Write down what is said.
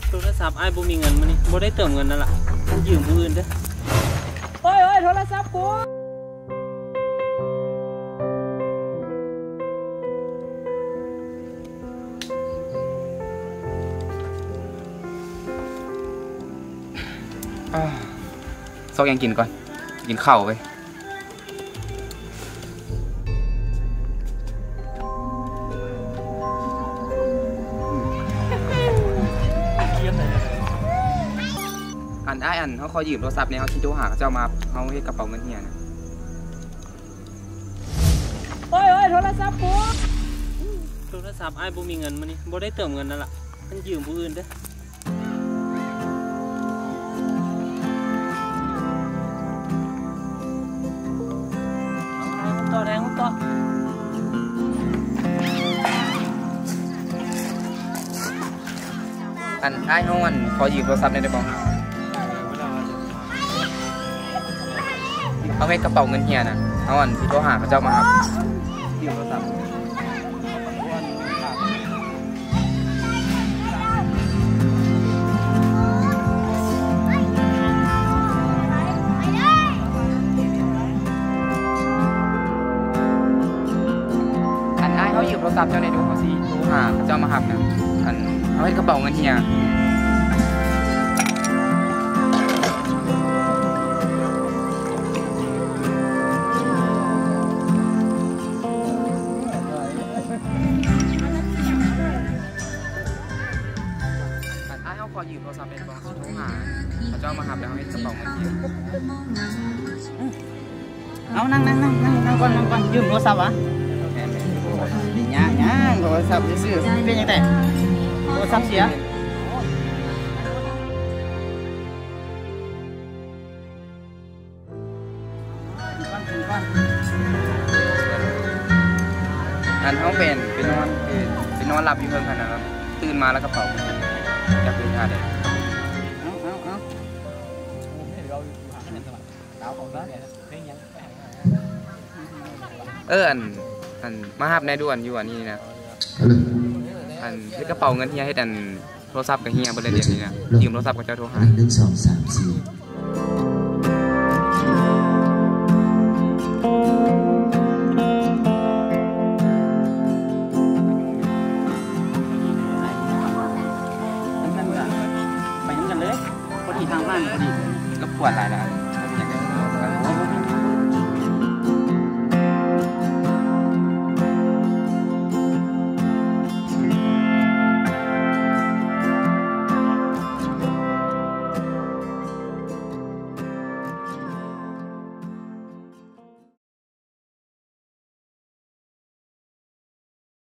โทรศัพท์ไอ้บ่มีเงินมานี่บ่ได้เติมเงินนั่นล่ะต้องยืมผู้อื่นเด้อโอ้ยโทรศัพท์กูซอกยังกินก่อนกินข้าวไปอันเขาขอยืมโทรศัพท์เนี่ยเขาที่โทรหาเขาเจ้ามาเขาให้กระเป๋าเงินเฮียนะโอ้ยโทรศัพท์กูโทรศัพท์ไอ้บ่มีเงินมานี่บ่ได้เติมเงินนั่นล่ะต้องยืมผู้อื่นเด้อแรงต่ออันไอ้ห้องมันขอยืมโทรศัพท์ได้บ้างเอาให้กระเป๋าเงินเฮียนะเอาอันที่โทรหาเขาเจ้ามาครับยืมโทรศัพท์เขายืมโทรศัพท์เจ้าในดูเขาสิโทรหาเจ้ามาหับนะอันเอาให้กระเป๋าเงินเฮียอันไอ้เขาขอยืมโทรศัพท์ในดูเขาสิโทรหาเขาเจ้ามาหับแล้วเอาให้กระเป๋าเงินเฮียเอานั่งก่อนยืมโทรศัพท์วะย่างโทรศัพท์ซื้อเป็นยังไงโทรศัพท์เสียอันเขาไปนอนหลับอยู่เพิ่งขนาดนั้นตื่นมาแล้วกระเป๋าจะเป็นท่าเด็กอันมาหับในด่วนอยู่อันนี้นะอันให้กระเป๋าเงินเฮียให้ดันโทรศัพท์กับเฮียบริเวณนี้นะยืมโทรศัพท์กับเจ้าโทรหา1 2 3 4ไปยังกันเลยพอดีทางบ้านพอดีก็ปวดหลายแล้ว